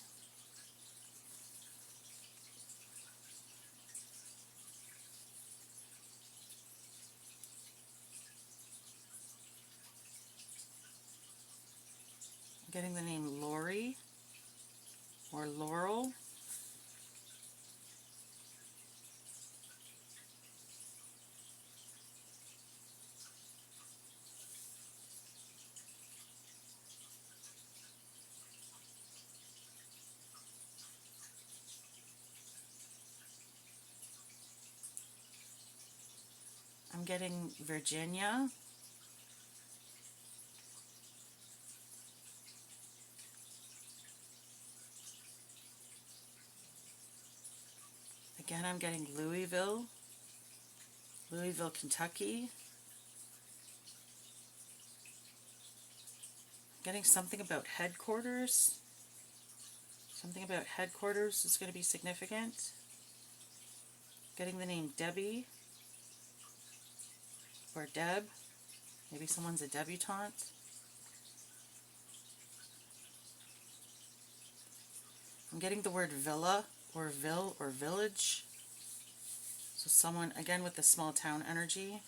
I'm getting the name Lori or Laurel. I'm getting Virginia. Again, I'm getting Louisville, Kentucky. I'm getting something about headquarters. Something about headquarters is going to be significant. Getting the name Debbie or Deb. Maybe someone's a debutante. I'm getting the word villa or ville or village. So someone, again, with the small town energy.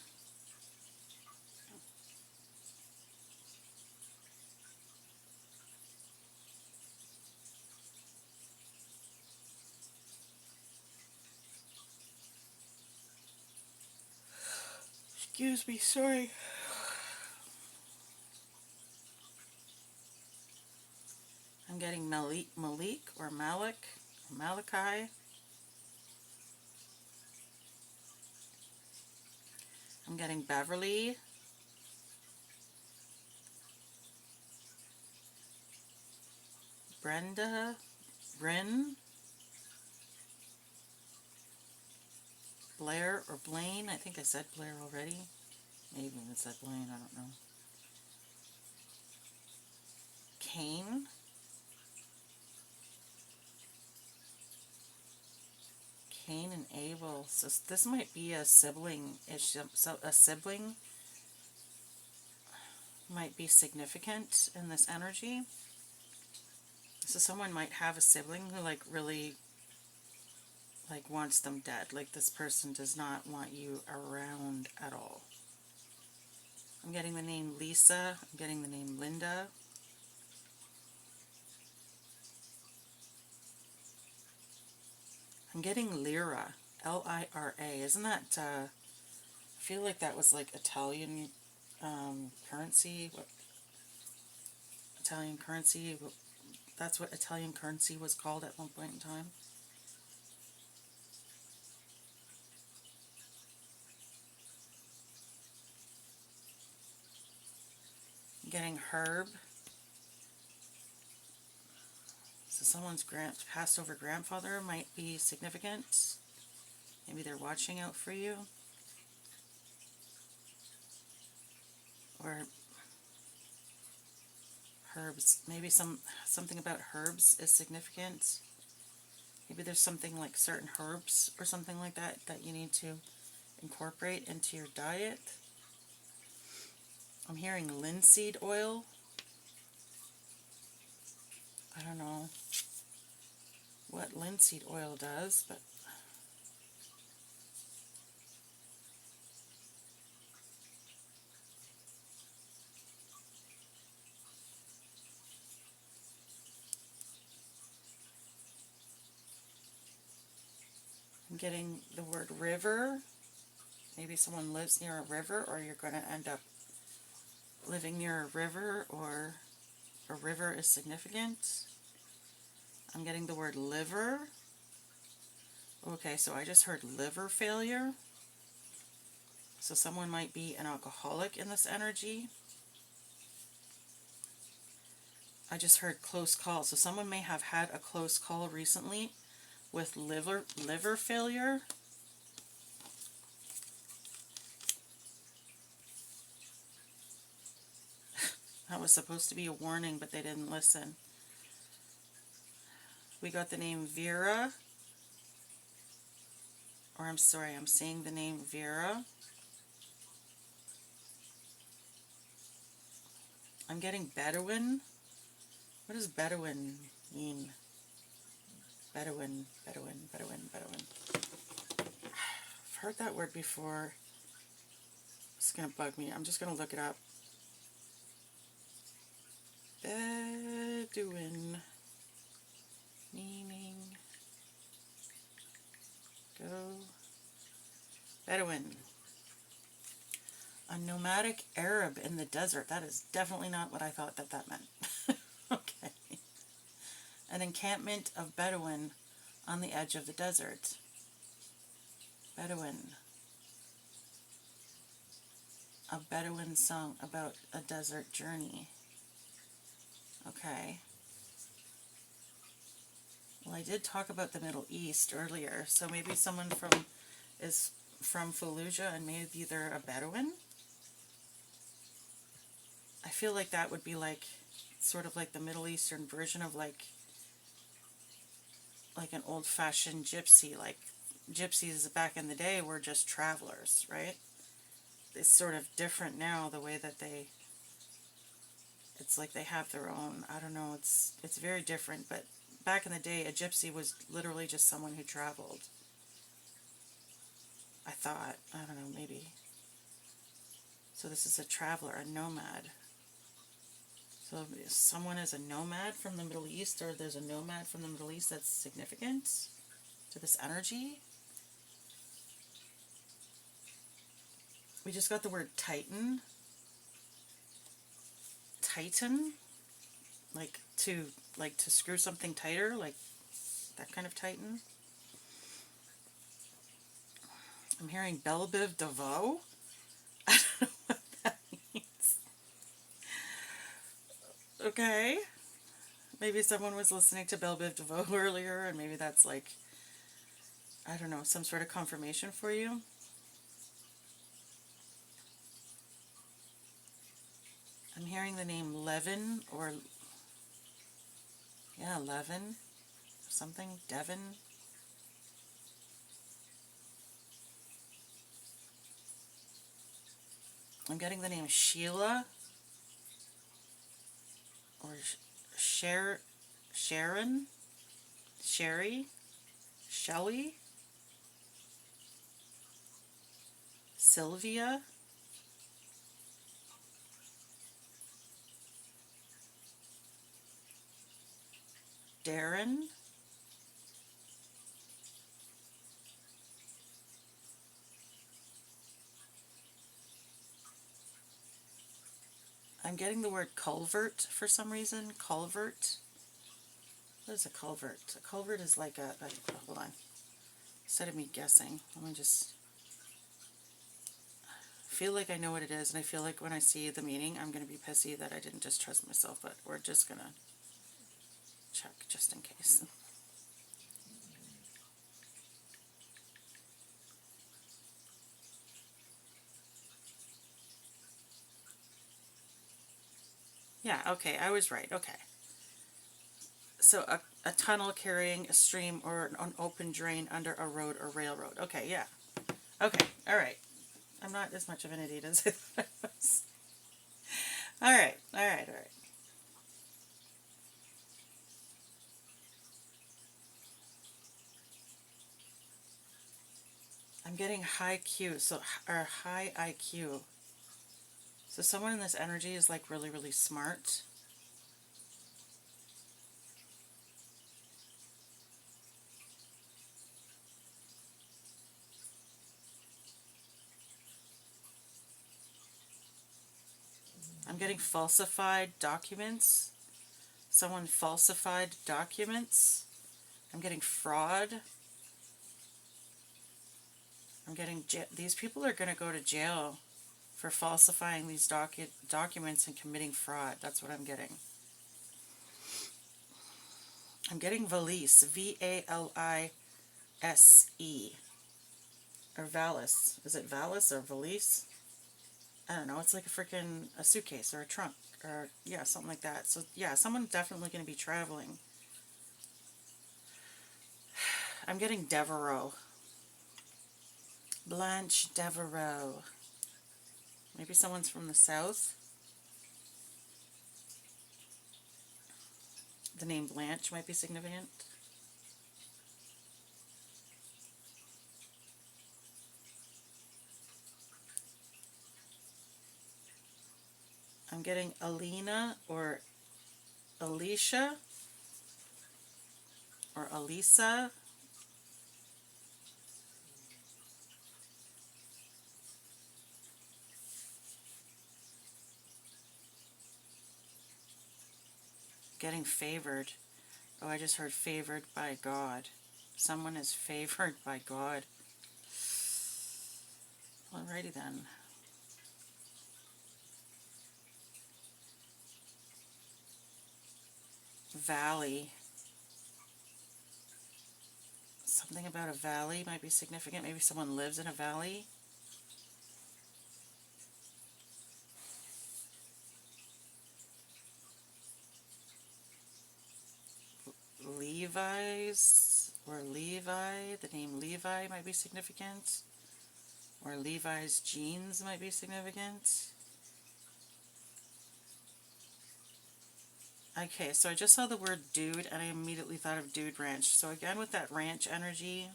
Excuse me, sorry. getting Malik or Malik, or Malachi. I'm getting Beverly. Brenda. Bryn. Blair or Blaine. I think I said Blair already. Maybe I said Blaine, I don't know. Cain. Cain and Abel. So this might be a sibling issue. So a sibling might be significant in this energy. So someone might have a sibling who like really like wants them dead. Like this person does not want you around at all. I'm getting the name Lisa. I'm getting the name Linda. I'm getting Lira. L-I-R-A. Isn't that, I feel like that was like Italian currency. What, Italian currency. That's what Italian currency was called at one point in time. I'm getting Herb. So someone's passed over grandfather might be significant. Maybe they're watching out for you. Or herbs. Maybe something about herbs is significant. Maybe there's something like certain herbs or something like that that you need to incorporate into your diet. I'm hearing linseed oil. I don't know what linseed oil does, but I'm getting the word river. Maybe someone lives near a river, or you're going to end up living near a river, or a river is significant. I'm getting the word liver. Okay, so I just heard liver failure. So someone might be an alcoholic in this energy. I just heard close call. So someone may have had a close call recently with liver failure. That was supposed to be a warning, but they didn't listen. We got the name Vera. Or I'm sorry, I'm saying the name Vera. I'm getting Bedouin. What does Bedouin mean? Bedouin. I've heard that word before. It's going to bug me. I'm just going to look it up. Bedouin. Meaning. Go. Bedouin. A nomadic Arab in the desert. That is definitely not what I thought that meant. Okay. An encampment of Bedouin on the edge of the desert. Bedouin. A Bedouin song about a desert journey. Okay. Well, I did talk about the Middle East earlier, so maybe someone is from Fallujah and maybe they're a Bedouin? I feel like that would be like, sort of like the Middle Eastern version of like an old-fashioned gypsy. Like, gypsies back in the day were just travelers, right? It's sort of different now, the way that it's like they have their own, I don't know, it's very different, but back in the day, a gypsy was literally just someone who traveled. I thought, I don't know, maybe. So this is a traveler, a nomad. So if someone is a nomad from the Middle East, or there's a nomad from the Middle East that's significant to this energy. We just got the word Titan. Titan. like to screw something tighter, like that kind of tighten. I'm hearing Belle Biv DeVoe. I don't know what that means. Okay. Maybe someone was listening to Belle Biv DeVoe earlier, and maybe that's like, I don't know, some sort of confirmation for you. I'm hearing the name Levin, or, yeah, Levin, something, Devin. I'm getting the name Sheila, or Sharon, Sherry, Shelley, Sylvia, Darren. I'm getting the word culvert for some reason. Culvert. What is a culvert? A culvert is like hold on. Instead of me guessing, let me just feel like I know what it is, and I feel like when I see the meaning, I'm going to be pissy that I didn't just trust myself, but we're just going to check just in case. Yeah, okay, I was right. Okay. So a tunnel carrying a stream or an open drain under a road or railroad. Okay, yeah. Okay, all right. I'm not as much of an idiot as I thought I was. All right, all right, all right. I'm getting high Q, so or high IQ. So someone in this energy is like really, really smart. I'm getting falsified documents. Someone falsified documents. I'm getting fraud. I'm getting these people are going to go to jail for falsifying these documents and committing fraud. That's what I'm getting. I'm getting valise, Valise, or valise. Is it valise or valise? I don't know. It's like a suitcase or a trunk or yeah, something like that. So yeah, someone's definitely going to be traveling. I'm getting Devereaux. Blanche Devereaux. Maybe someone's from the south. The name Blanche might be significant. I'm getting Alina or Alicia or Alisa. Getting favored. Oh, I just heard favored by God. Someone is favored by God. Alrighty then. Valley. Something about a valley might be significant. Maybe someone lives in a valley. Levi's or Levi. The name Levi might be significant. Or Levi's jeans might be significant. Okay, so I just saw the word dude and I immediately thought of Dude Ranch. So again with that ranch energy,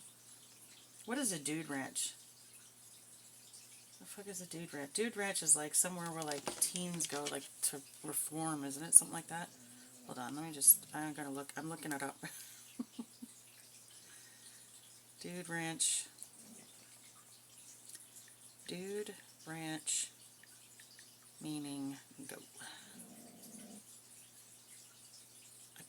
what is a dude ranch? The fuck is a dude ranch? Dude ranch is like somewhere where like teens go like to reform, isn't it? Something like that. Hold on, let me just, I'm gonna look, I'm looking it up. Dude ranch. Dude ranch meaning go.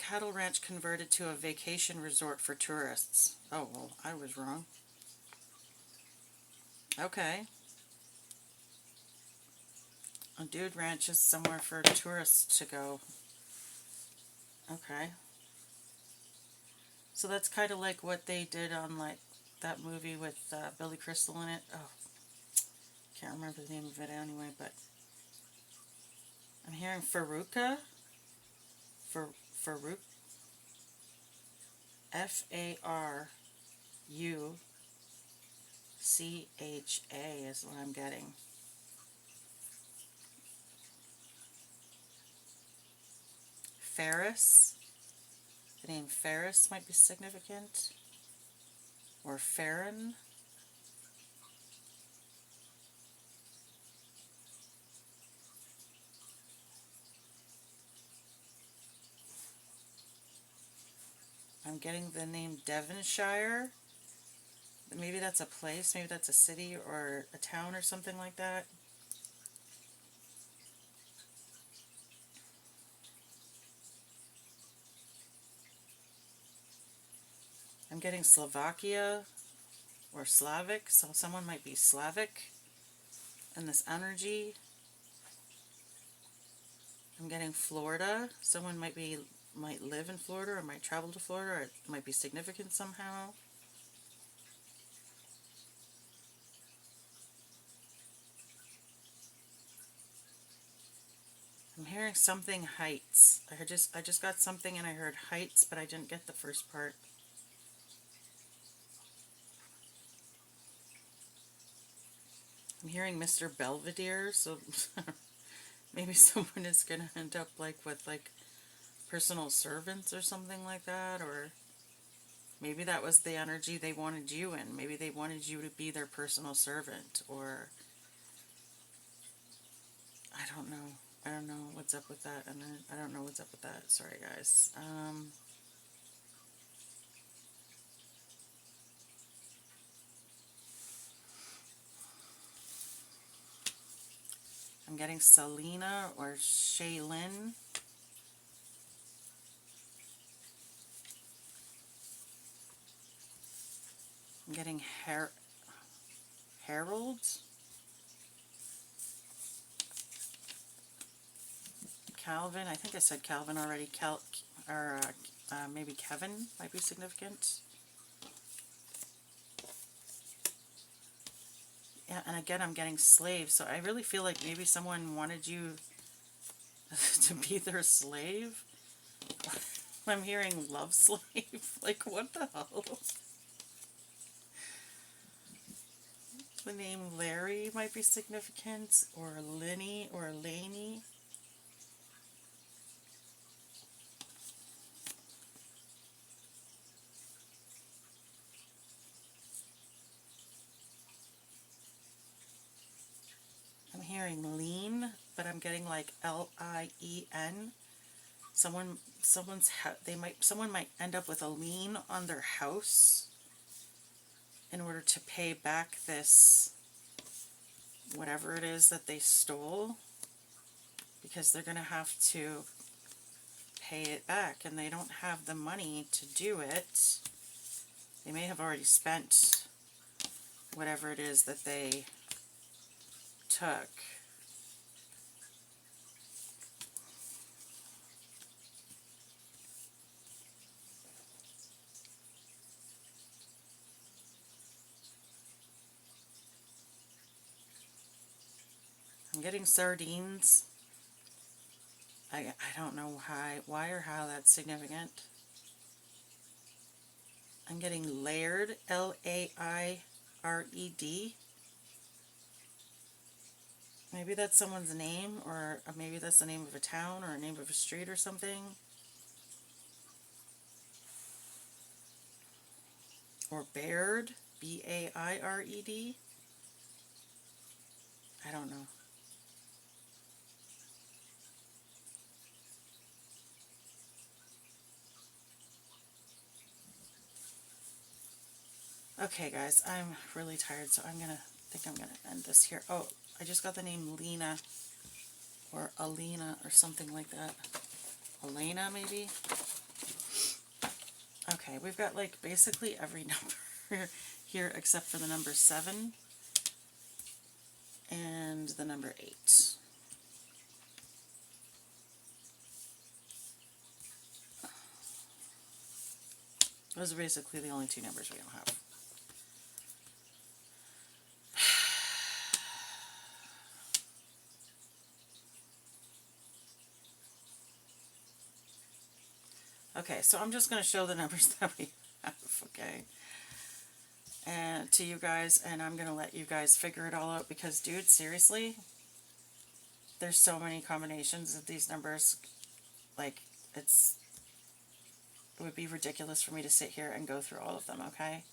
cattle ranch converted to a vacation resort for tourists. Oh, well, I was wrong. Okay. A dude ranch is somewhere for tourists to go. Okay. So that's kind of like what they did on like that movie with Billy Crystal in it. Oh, can't remember the name of it anyway, but I'm hearing Faruka. Faruka. Farucha is what I'm getting. Ferris. The name Ferris might be significant. Or Farron. I'm getting the name Devonshire. Maybe that's a place, maybe that's a city or a town or something like that. I'm getting Slovakia or Slavic, so someone might be Slavic in this energy. I'm getting Florida. Someone might live in Florida or might travel to Florida, or it might be significant somehow. I'm hearing something Heights. I just got something and I heard Heights, but I didn't get the first part. I'm hearing Mr. Belvedere, so maybe someone is going to end up like with like personal servants or something like that, or maybe that was the energy they wanted you in. Maybe they wanted you to be their personal servant, or I don't know. I don't know what's up with that, and I don't know what's up with that. Sorry, guys. I'm getting Selena or Shaylin. I'm getting Harold. Calvin. I think I said Calvin already. Or maybe Kevin might be significant. Yeah, and again, I'm getting slave, so I really feel like maybe someone wanted you to be their slave. I'm hearing love slave. Like, what the hell? The name Larry might be significant, or Lenny, or Laney. I'm hearing lean, but I'm getting like Lien. Someone might end up with a lien on their house in order to pay back this whatever it is that they stole, because they're going to have to pay it back and they don't have the money to do it. They may have already spent whatever it is that they took. I'm getting sardines. I don't know why or how that's significant. I'm getting layered, Laired. Maybe that's someone's name, or maybe that's the name of a town or a name of a street or something. Or Baird, Baired. I don't know. Okay, guys, I'm really tired, so I'm gonna end this here. Oh, I just got the name Lena, or Alina, or something like that. Elena, maybe? Okay, we've got like basically every number here except for the number 7 and the number 8. Those are basically the only two numbers we don't have. Okay, so I'm just going to show the numbers that we have, okay, and to you guys, and I'm going to let you guys figure it all out because, dude, seriously, there's so many combinations of these numbers, like, it would be ridiculous for me to sit here and go through all of them, okay?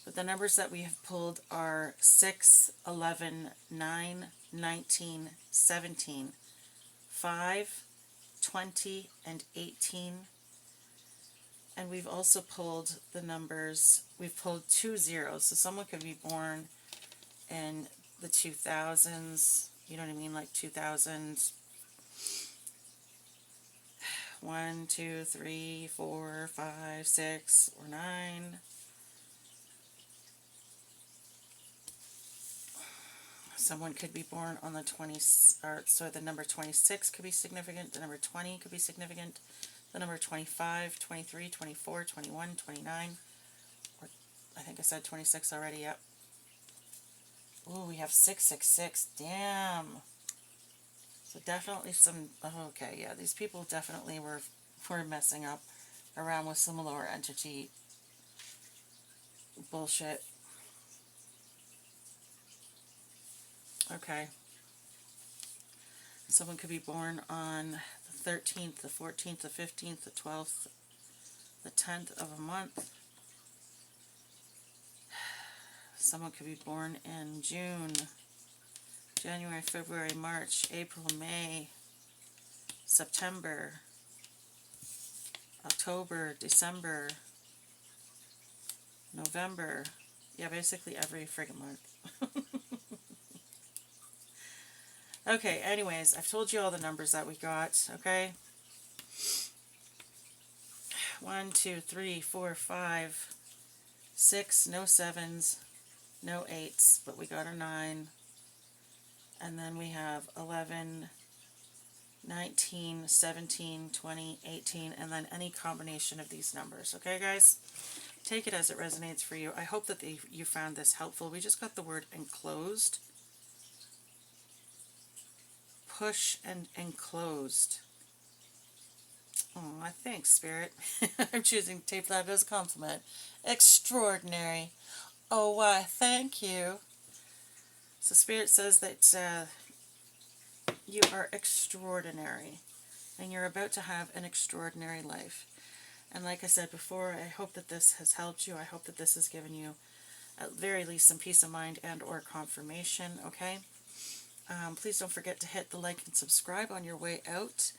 But the numbers that we have pulled are 6, 11, 9, 19, 17, 5, 20, and 18. And we've also pulled the numbers, we've pulled 2 zeros, so someone could be born in the 2000s, you know what I mean, like 2000, 1, 2, 3, 4, 5, 6, or 9. Someone could be born on the 20, or so the number 26 could be significant, the number 20 could be significant, the number 25, 23, 24, 21, 29, or I think I said 26 already, yep. Ooh, we have 666, damn. So definitely some, oh, okay, yeah, these people definitely were messing up around with some lower entity bullshit. Okay. Someone could be born on the 13th, the 14th, the 15th, the 12th, the 10th of a month. Someone could be born in June, January, February, March, April, May, September, October, December, November. Yeah, basically every friggin' month. Okay, anyways, I've told you all the numbers that we got, okay? 1, 2, 3, 4, 5, 6, no 7s, no 8s, but we got a 9. And then we have 11, 19, 17, 20, 18, and then any combination of these numbers. Okay, guys? Take it as it resonates for you. I hope that you found this helpful. We just got the word enclosed. Push and enclosed. Oh, thanks, Spirit. I'm choosing to take that as a compliment. Extraordinary. Oh, why, thank you. So Spirit says that you are extraordinary, and you're about to have an extraordinary life. And like I said before, I hope that this has helped you. I hope that this has given you, at very least, some peace of mind and or confirmation, okay? Please don't forget to hit the like and subscribe on your way out.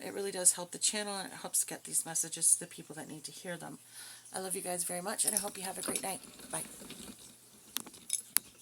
It really does help the channel, and it helps get these messages to the people that need to hear them. I love you guys very much, and I hope you have a great night. Bye.